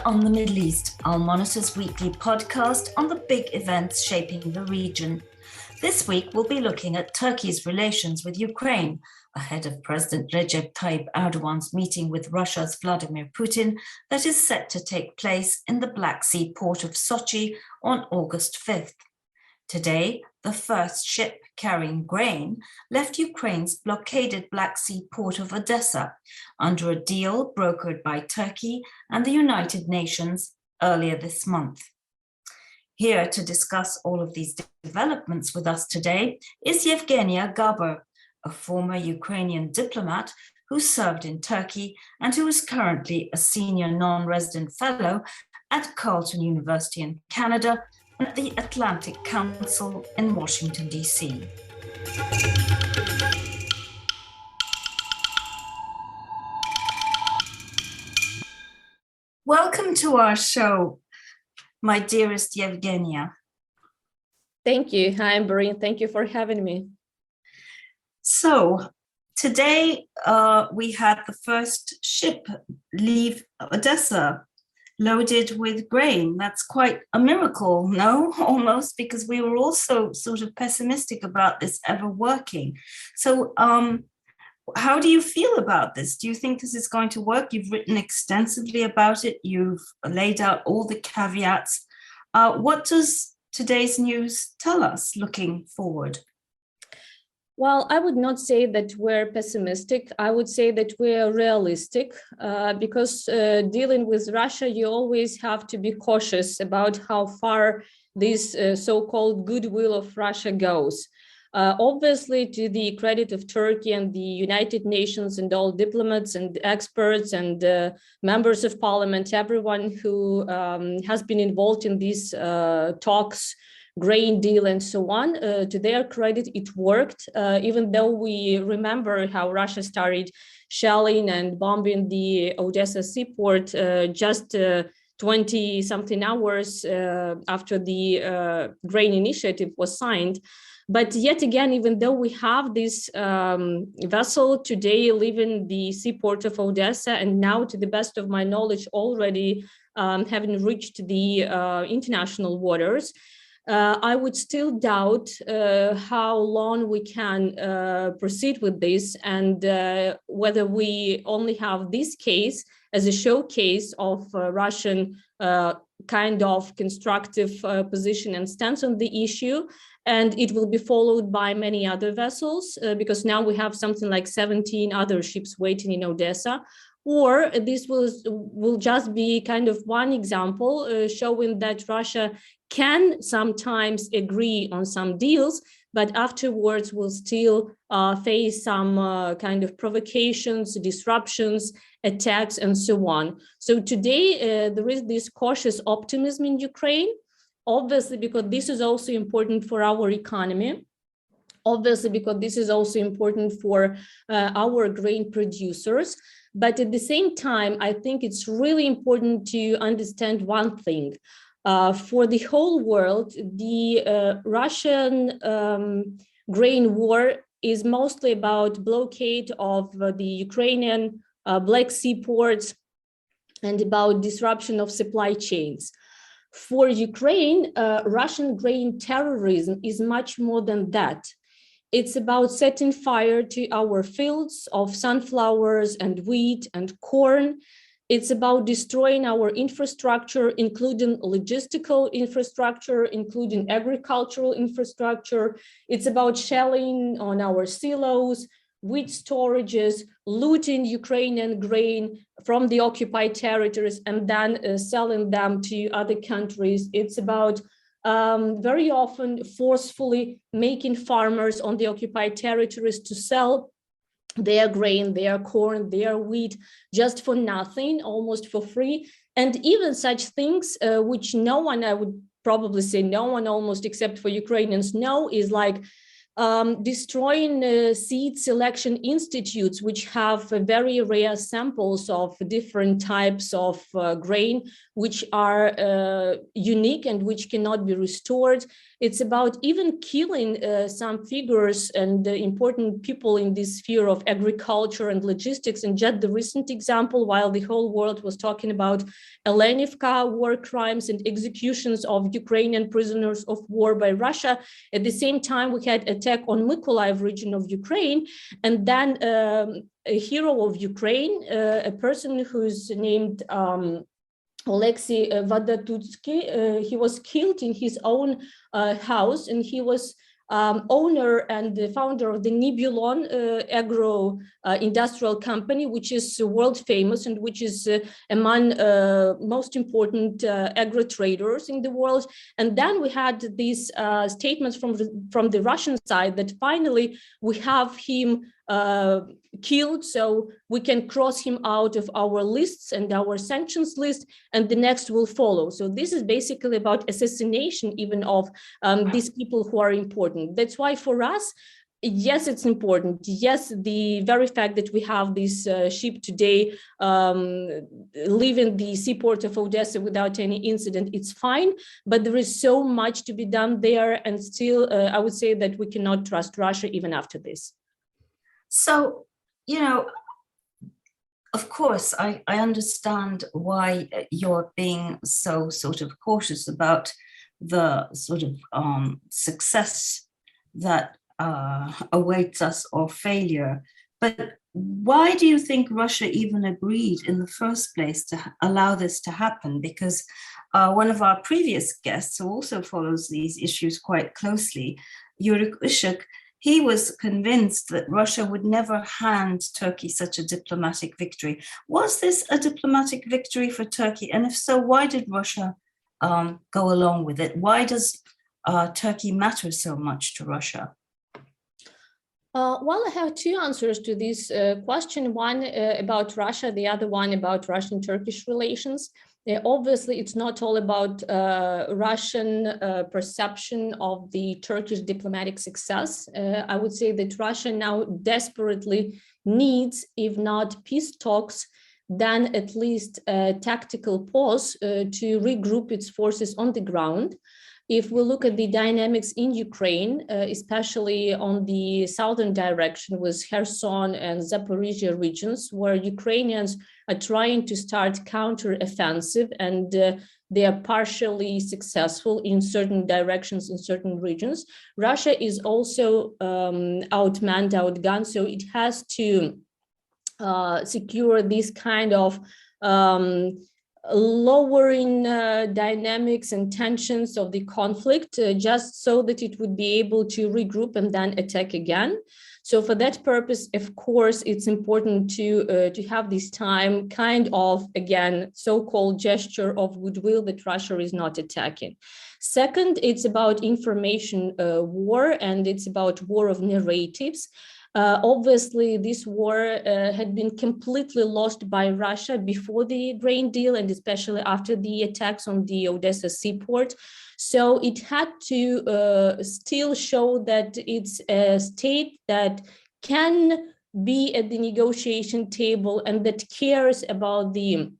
We're on the Middle East, Al Monitor's weekly podcast on the big events shaping the region. This week, we'll be looking at Turkey's relations with Ukraine, ahead of President Recep Tayyip Erdogan's meeting with Russia's Vladimir Putin that is set to take place in the Black Sea port of Sochi on August 5th. Today, the first ship carrying grain left Ukraine's blockaded Black Sea port of Odesa under a deal brokered by Turkey and the United Nations earlier this month. Here to discuss all of these developments with us today is Yevgeniya Gaber, a former Ukrainian diplomat who served in Turkey and who is currently a senior non-resident fellow at Carleton University in Canada and at the Atlantic Council in Washington, D.C. Welcome to our show, my dearest Yevgeniya. Thank you. Hi, Amberin. Thank you for having me. So today we had the first ship leave Odessa loaded with grain. That's quite a miracle, no? Almost, because we were also sort of pessimistic about this ever working. So how do you feel about this? Do you think this is going to work? You've written extensively about it. You've laid out all the caveats. What does today's news tell us looking forward? Well, I would not say that we're pessimistic. I would say that we're realistic because dealing with Russia, you always have to be cautious about how far this so-called goodwill of Russia goes. Obviously, to the credit of Turkey and the United Nations and all diplomats and experts and members of parliament, everyone who has been involved in these talks, grain deal and so on, to their credit, it worked, even though we remember how Russia started shelling and bombing the Odesa seaport just 20-something hours after the grain initiative was signed. But yet again, even though we have this vessel today leaving the seaport of Odessa, and now, to the best of my knowledge, already having reached the international waters, I would still doubt how long we can proceed with this, and whether we only have this case as a showcase of Russian kind of constructive position and stance on the issue, and it will be followed by many other vessels, because now we have something like 17 other ships waiting in Odessa. Or this will just be kind of one example showing that Russia can sometimes agree on some deals, but afterwards will still face some kind of provocations, disruptions, attacks, and so on. So today there is this cautious optimism in Ukraine, obviously because this is also important for our economy, obviously because this is also important for our grain producers. But at the same time, I think it's really important to understand one thing. For the whole world, the Russian grain war is mostly about blockade of the Ukrainian Black Sea ports and about disruption of supply chains. For Ukraine, Russian grain terrorism is much more than that. It's about setting fire to our fields of sunflowers and wheat and corn. It's about destroying our infrastructure, including logistical infrastructure, including agricultural infrastructure. It's about shelling on our silos, wheat storages, looting Ukrainian grain from the occupied territories and then selling them to other countries. It's about very often forcefully making farmers on the occupied territories to sell their grain, their corn, their wheat, just for nothing, almost for free. And even such things, which no one, I would probably say no one almost except for Ukrainians know, is like destroying seed selection institutes, which have very rare samples of different types of grain, which are unique and which cannot be restored. It's about even killing some figures and important people in this sphere of agriculture and logistics. And just the recent example, while the whole world was talking about Elenivka war crimes and executions of Ukrainian prisoners of war by Russia, at the same time we had attack on Mykolaiv region of Ukraine, and then a hero of Ukraine, a person who's named Alexei Vadatutsky, he was killed in his own house, and he was owner and the founder of the Nibulon agro industrial company, which is world famous and which is among most important agro traders in the world. And then we had these statements from the Russian side that finally we have him killed, so we can cross him out of our lists and our sanctions list, and the next will follow. So this is basically about assassination even of these people who are important. That's why for us, yes, it's important. Yes, the very fact that we have this ship today leaving the seaport of Odesa without any incident, it's fine, but there is so much to be done there, and still I would say that we cannot trust Russia even after this. So, you know, of course, I understand why you're being so sort of cautious about the sort of success that awaits us or failure. But why do you think Russia even agreed in the first place to allow this to happen? Because one of our previous guests, who also follows these issues quite closely, Yurik Ishak, he was convinced that Russia would never hand Turkey such a diplomatic victory. Was this a diplomatic victory for Turkey? And if so, why did Russia go along with it? Why does Turkey matter so much to Russia? Well, I have two answers to this question, one about Russia, the other one about Russian-Turkish relations. Obviously, it's not all about Russian perception of the Turkish diplomatic success. I would say that Russia now desperately needs, if not peace talks, then at least a tactical pause to regroup its forces on the ground. If we look at the dynamics in Ukraine, especially on the southern direction with Kherson and Zaporizhia regions, where Ukrainians are trying to start counter-offensive and they are partially successful in certain directions in certain regions, Russia is also outmanned, outgunned, so it has to secure this kind of lowering dynamics and tensions of the conflict just so that it would be able to regroup and then attack again. So for that purpose, of course, it's important to have this time kind of, again, so-called gesture of goodwill that Russia is not attacking. Second, it's about information war, and it's about war of narratives. Obviously, this war had been completely lost by Russia before the grain deal, and especially after the attacks on the Odesa seaport. So it had to still show that it's a state that can be at the negotiation table and that cares about the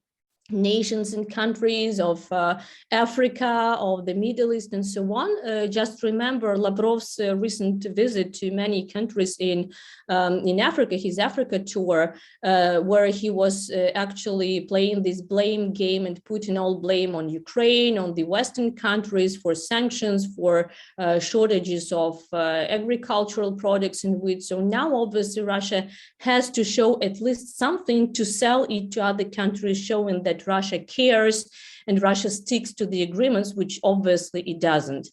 nations and countries of Africa, of the Middle East, and so on. Just remember Lavrov's recent visit to many countries in Africa, his Africa tour, where he was actually playing this blame game and putting all blame on Ukraine, on the Western countries for sanctions, for shortages of agricultural products and wheat. So now, obviously, Russia has to show at least something to sell it to other countries, showing that Russia cares and Russia sticks to the agreements, which obviously it doesn't.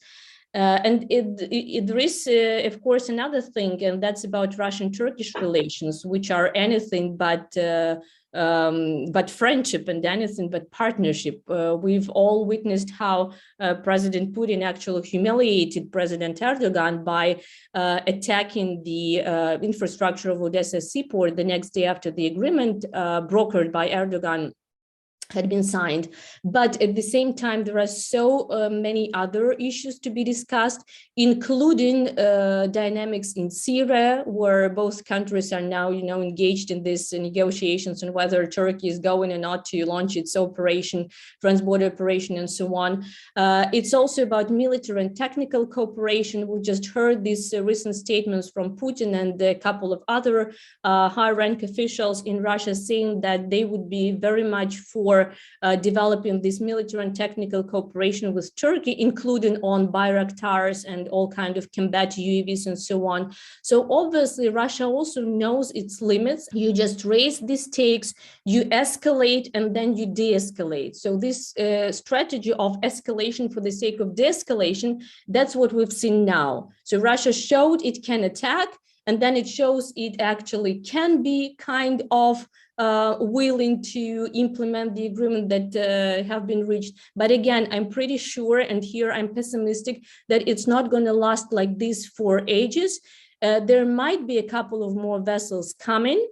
And there is, of course, another thing, and that's about Russian-Turkish relations, which are anything but friendship and anything but partnership. We've all witnessed how President Putin actually humiliated President Erdogan by attacking the infrastructure of Odessa seaport the next day after the agreement brokered by Erdogan had been signed. But at the same time, there are so many other issues to be discussed, including dynamics in Syria, where both countries are now, engaged in these negotiations on whether Turkey is going or not to launch its operation, trans-border operation, and so on. It's also about military and technical cooperation. We just heard these recent statements from Putin and a couple of other high-rank officials in Russia saying that they would be very much for developing this military and technical cooperation with Turkey, including on Bayraktars and all kind of combat UAVs and so on. So obviously, Russia also knows its limits. You just raise the stakes, you escalate, and then you de-escalate. So this strategy of escalation for the sake of de-escalation, that's what we've seen now. So Russia showed it can attack, and then it shows it actually can be kind of willing to implement the agreement that have been reached. But again, I'm pretty sure, and here I'm pessimistic, that it's not going to last like this for ages. There might be a couple of more vessels coming,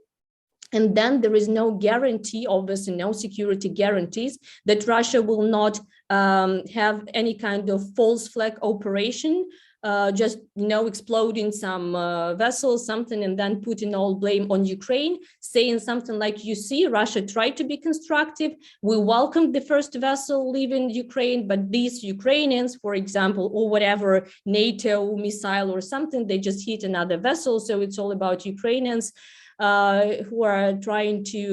and then there is no guarantee, obviously no security guarantees, that Russia will not have any kind of false flag operation, just exploding some vessels, something, and then putting all blame on Ukraine, saying something like, you see, Russia tried to be constructive. We welcomed the first vessel leaving Ukraine, but these Ukrainians, for example, or whatever NATO missile or something, they just hit another vessel. So it's all about Ukrainians who are trying to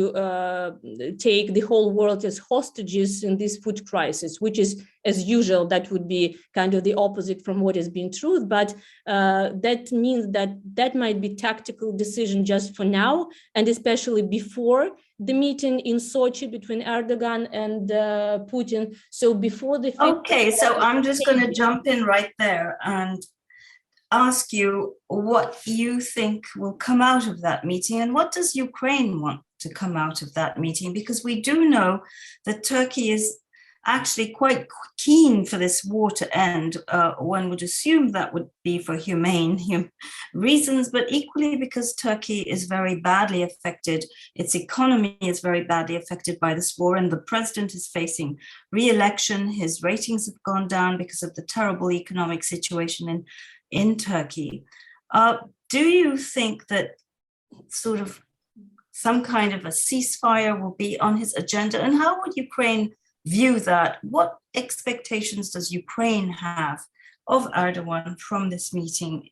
take the whole world as hostages in this food crisis, which is, as usual, that would be kind of the opposite from what has been true. But that means that might be tactical decision just for now, and especially before the meeting in Sochi between Erdogan and Putin. So before the... Okay, so I'm just going to jump in right there and ask you what you think will come out of that meeting, and what does Ukraine want to come out of that meeting? Because we do know that Turkey is actually quite keen for this war to end. One would assume that would be for humane reasons, but equally because Turkey is very badly affected. Its economy is very badly affected by this war, and the president is facing re-election. His ratings have gone down because of the terrible economic situation in Turkey. Do you think that sort of some kind of a ceasefire will be on his agenda? And how would Ukraine view that? What expectations does Ukraine have of Erdogan from this meeting?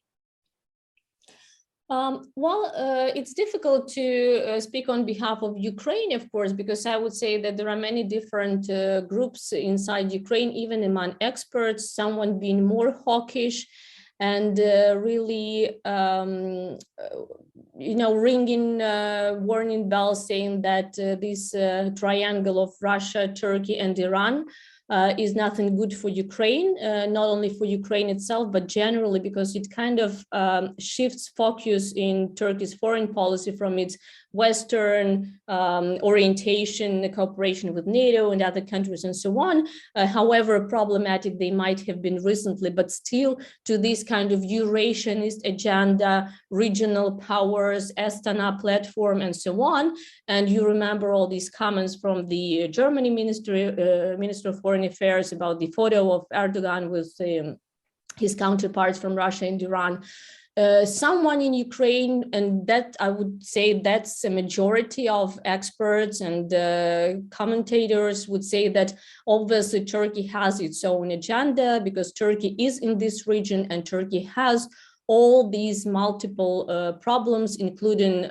It's difficult to speak on behalf of Ukraine, of course, because I would say that there are many different groups inside Ukraine, even among experts, someone being more hawkish and really, ringing warning bells saying that this triangle of Russia, Turkey, and Iran is nothing good for Ukraine, not only for Ukraine itself, but generally because it kind of shifts focus in Turkey's foreign policy from its Western orientation, the cooperation with NATO and other countries and so on, however problematic they might have been recently, but still to this kind of Eurasianist agenda, regional powers, Astana platform, and so on. And you remember all these comments from the Germany Minister of Foreign Affairs about the photo of Erdogan with his counterparts from Russia and Iran. Someone in Ukraine, and that I would say that's a majority of experts and commentators would say that obviously Turkey has its own agenda because Turkey is in this region and Turkey has all these multiple problems, including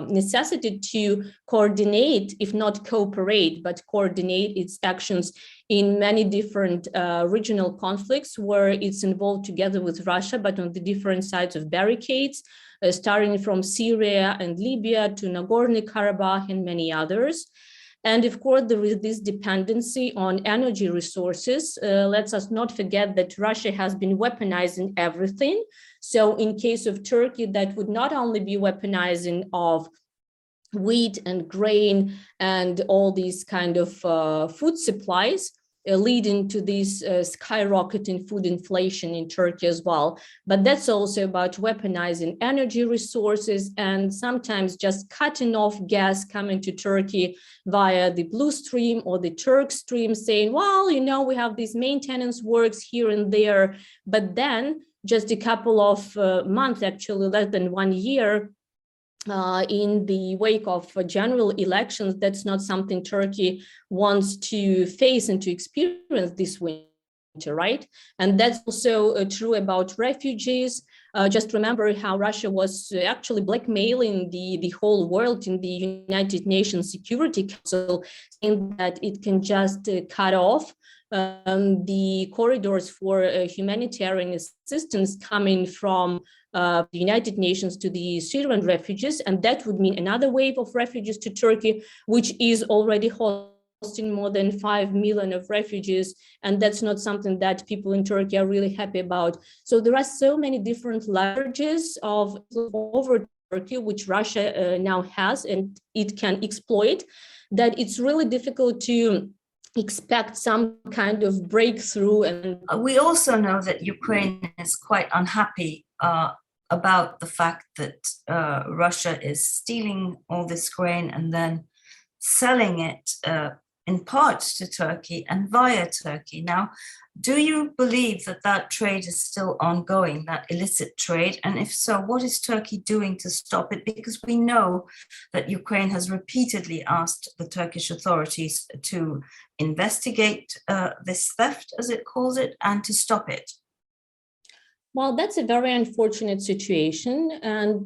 necessity to coordinate, if not cooperate, but coordinate its actions in many different regional conflicts where it's involved together with Russia, but on the different sides of barricades, starting from Syria and Libya to Nagorno-Karabakh and many others. And of course, there is this dependency on energy resources. Let's us not forget that Russia has been weaponizing everything. So in case of Turkey, that would not only be weaponizing of wheat and grain and all these kind of food supplies, leading to this skyrocketing food inflation in Turkey as well. But that's also about weaponizing energy resources and sometimes just cutting off gas coming to Turkey via the Blue Stream or the Turk Stream, saying, well, you know, we have these maintenance works here and there, but then just a couple of months, actually less than 1 year, in the wake of general elections, that's not something Turkey wants to face and to experience this winter, right? And that's also true about refugees. Just remember how Russia was actually blackmailing the whole world in the United Nations Security Council, saying that it can just cut off the corridors for humanitarian assistance coming from the United Nations to the Syrian refugees, and that would mean another wave of refugees to Turkey, which is already hosting more than 5 million of refugees, and that's not something that people in Turkey are really happy about. So there are so many different leverages of over Turkey, which Russia now has, and it can exploit, that it's really difficult to expect some kind of breakthrough. And we also know that Ukraine is quite unhappy about the fact that Russia is stealing all this grain and then selling it in part to Turkey and via Turkey. Now, do you believe that that trade is still ongoing, that illicit trade? And if so, what is Turkey doing to stop it? Because we know that Ukraine has repeatedly asked the Turkish authorities to investigate this theft, as it calls it, and to stop it. Well, that's a very unfortunate situation, and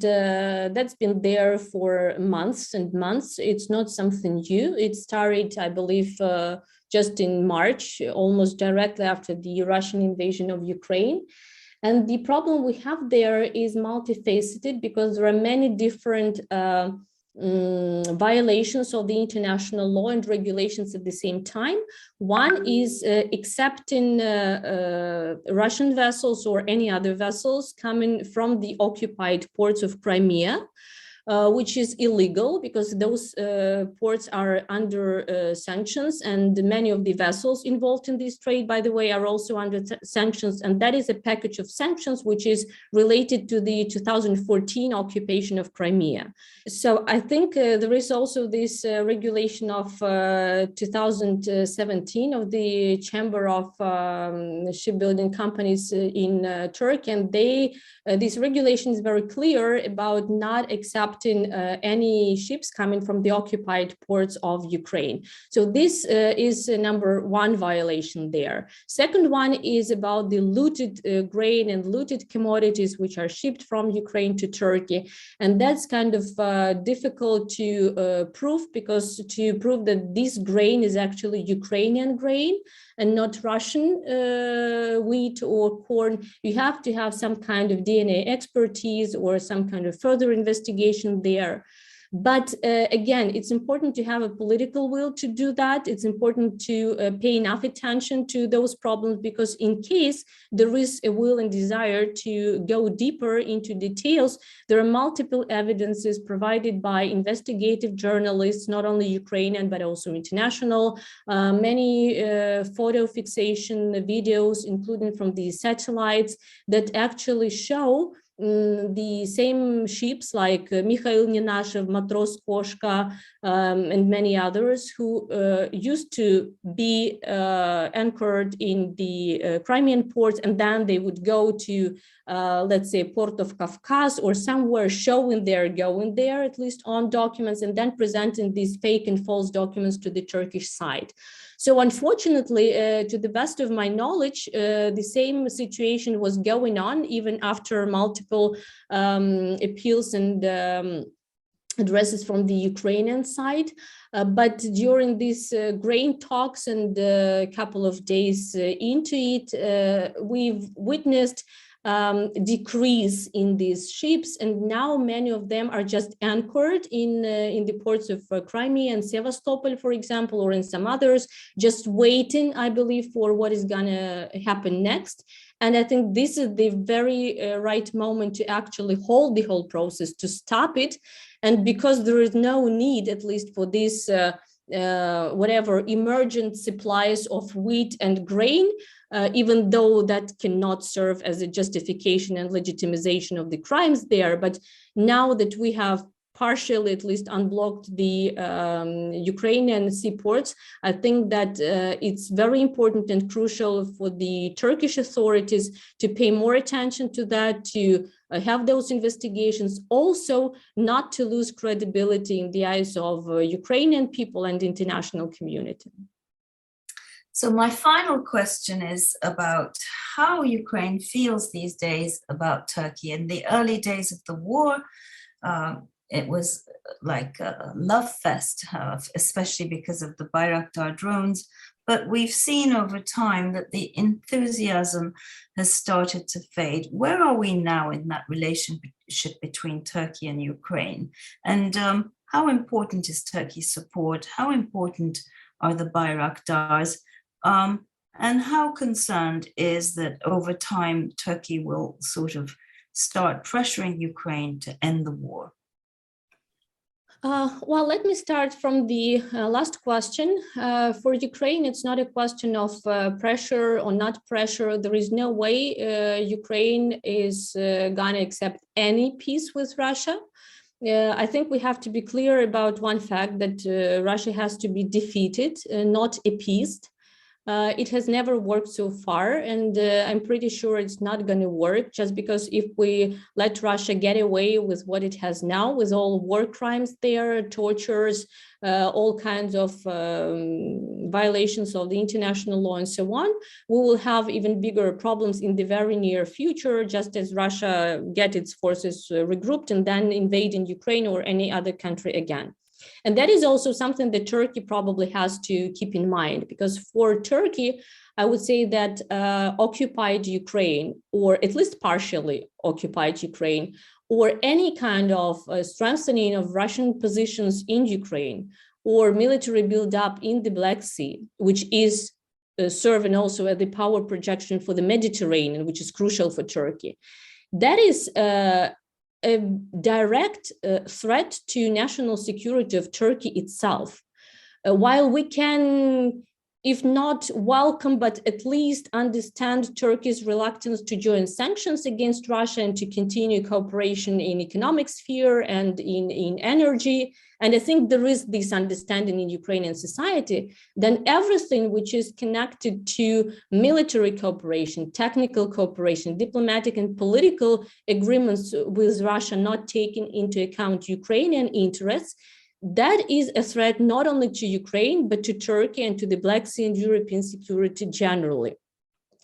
that's been there for months and months. It's not something new. It started, I believe, just in March, almost directly after the Russian invasion of Ukraine. And the problem we have there is multifaceted because there are many different violations of the international law and regulations at the same time. One is accepting Russian vessels or any other vessels coming from the occupied ports of Crimea, which is illegal because those ports are under sanctions, and many of the vessels involved in this trade, by the way, are also under sanctions. And that is a package of sanctions which is related to the 2014 occupation of Crimea. So I think there is also this regulation of 2017 of the Chamber of Shipbuilding Companies in Turkey, and this regulation is very clear about not accepting any ships coming from the occupied ports of Ukraine. So this is number one violation there. Second one is about the looted grain and looted commodities which are shipped from Ukraine to Turkey. And that's kind of difficult to prove, because to prove that this grain is actually Ukrainian grain and not Russian wheat or corn, you have to have some kind of DNA expertise or some kind of further investigation there. But again, it's important to have a political will to do that. It's important to pay enough attention to those problems, because in case there is a will and desire to go deeper into details, there are multiple evidences provided by investigative journalists, not only Ukrainian, but also international, many photo fixation videos, including from the satellites, that actually show the same ships like Mikhail Nenashev, Matros Koshka, and many others who used to be anchored in the Crimean ports, and then they would go to, let's say, Port of Kafkaz or somewhere showing they're going there, at least on documents, and then presenting these fake and false documents to the Turkish side. So unfortunately, to the best of my knowledge, the same situation was going on even after multiple appeals and addresses from the Ukrainian side. But during these grain talks and a couple of days into it, we've witnessed decrease in these ships, and now many of them are just anchored in the ports of Crimea and Sevastopol, for example, or in some others, just waiting, I believe, for what is gonna happen next. And I think this is the very right moment to actually hold the whole process, to stop it. And because there is no need, at least for this whatever emergent supplies of wheat and grain, even though that cannot serve as a justification and legitimization of the crimes there. But now that we have partially at least unblocked the Ukrainian seaports, I think that it's very important and crucial for the Turkish authorities to pay more attention to that, to have those investigations, also not to lose credibility in the eyes of Ukrainian people and international community. So my final question is about how Ukraine feels these days about Turkey. In the early days of the war, it was like a love fest, especially because of the Bayraktar drones. But we've seen over time that the enthusiasm has started to fade. Where are we now in that relationship between Turkey and Ukraine? And how important is Turkey's support? How important are the Bayraktars? And how concerned is that over time Turkey will sort of start pressuring Ukraine to end the war? Well, let me start from the last question. For Ukraine, it's not a question of pressure or not pressure. There is no way Ukraine is going to accept any peace with Russia. I think we have to be clear about one fact, that Russia has to be defeated, not appeased. It has never worked so far, and I'm pretty sure it's not going to work, just because if we let Russia get away with what it has now, with all war crimes there, tortures, all kinds of violations of the international law and so on, we will have even bigger problems in the very near future, just as Russia get its forces regrouped and then invading Ukraine or any other country again. And that is also something that Turkey probably has to keep in mind, because for Turkey, I would say that occupied Ukraine, or at least partially occupied Ukraine, or any kind of strengthening of Russian positions in Ukraine, or military buildup in the Black Sea, which is serving also as the power projection for the Mediterranean, which is crucial for Turkey. That is a direct threat to national security of Turkey itself. While we can, if not welcome, but at least understand Turkey's reluctance to join sanctions against Russia and to continue cooperation in economic sphere and in energy, and I think there is this understanding in Ukrainian society, then everything which is connected to military cooperation, technical cooperation, diplomatic and political agreements with Russia not taking into account Ukrainian interests, that is a threat not only to Ukraine, but to Turkey and to the Black Sea and European security generally.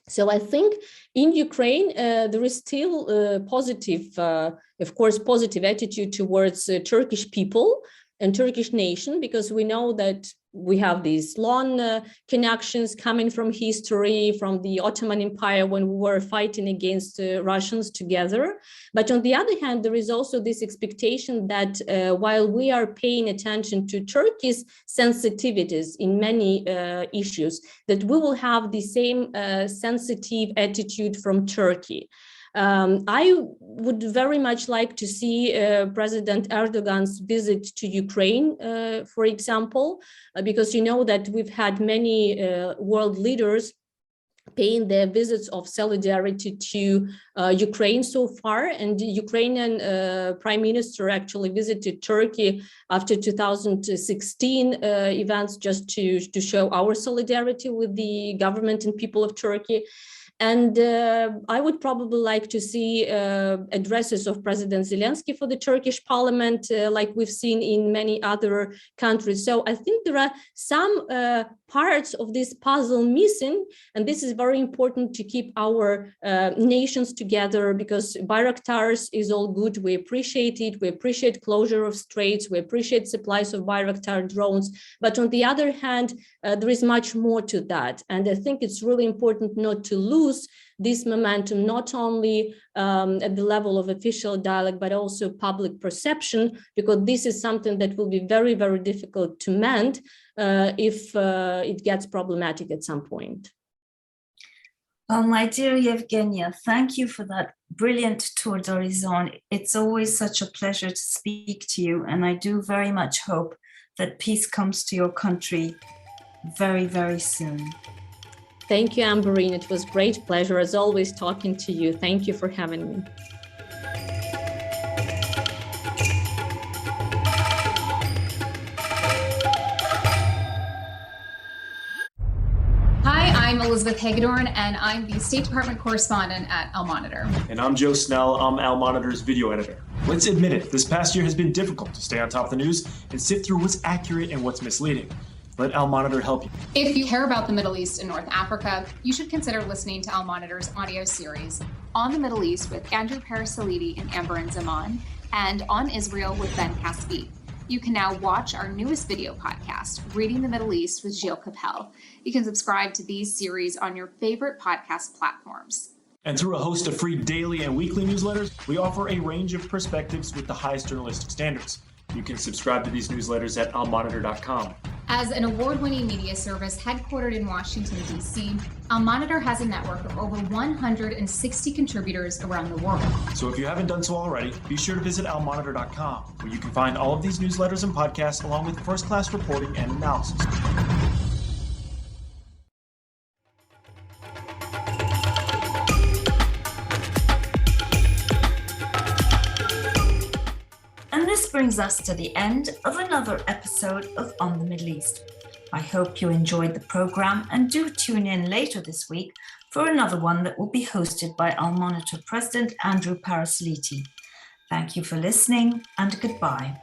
So I think in Ukraine, there is still a positive, of course, positive attitude towards Turkish people and Turkish nation, because we know that we have these long connections coming from history, from the Ottoman Empire when we were fighting against Russians together. But on the other hand, there is also this expectation that while we are paying attention to Turkey's sensitivities in many issues, that we will have the same sensitive attitude from Turkey. I would very much like to see President Erdogan's visit to Ukraine, for example, because you know that we've had many world leaders paying their visits of solidarity to Ukraine so far, and the Ukrainian Prime Minister actually visited Turkey after 2016 events just to show our solidarity with the government and people of Turkey. And I would probably like to see addresses of President Zelensky for the Turkish parliament, like we've seen in many other countries. So I think there are some parts of this puzzle missing, and this is very important to keep our nations together, because Bayraktars is all good. We appreciate it. We appreciate closure of straits. We appreciate supplies of Bayraktar drones. But on the other hand, there is much more to that. And I think it's really important not to lose this momentum, not only at the level of official dialogue, but also public perception, because this is something that will be very, very difficult to mend if it gets problematic at some point. Well, my dear Yevgeniya, thank you for that brilliant tour d'horizon. It's always such a pleasure to speak to you, and I do very much hope that peace comes to your country very, very soon. Thank you, Amberin. It was great pleasure as always talking to you. Thank you for having me. I'm Elizabeth Hagedorn, and I'm the State Department correspondent at Al Monitor. And I'm Joe Snell. I'm Al Monitor's video editor. Let's admit it, this past year has been difficult to stay on top of the news and sift through what's accurate and what's misleading. Let Al Monitor help you. If you care about the Middle East and North Africa, you should consider listening to Al Monitor's audio series On the Middle East with Andrew Parasiliti and Amberin Zaman, and On Israel with Ben Caspi. You can now watch our newest video podcast, Reading the Middle East with Gilles Capel. You can subscribe to these series on your favorite podcast platforms. And through a host of free daily and weekly newsletters, we offer a range of perspectives with the highest journalistic standards. You can subscribe to these newsletters at almonitor.com. As an award-winning media service headquartered in Washington, D.C., Al Monitor has a network of over 160 contributors around the world. So if you haven't done so already, be sure to visit almonitor.com, where you can find all of these newsletters and podcasts along with first-class reporting and analysis. And this brings us to the end of another episode of On the Middle East. I hope you enjoyed the program and do tune in later this week for another one that will be hosted by Al Monitor President Andrew Parasiliti. Thank you for listening and goodbye.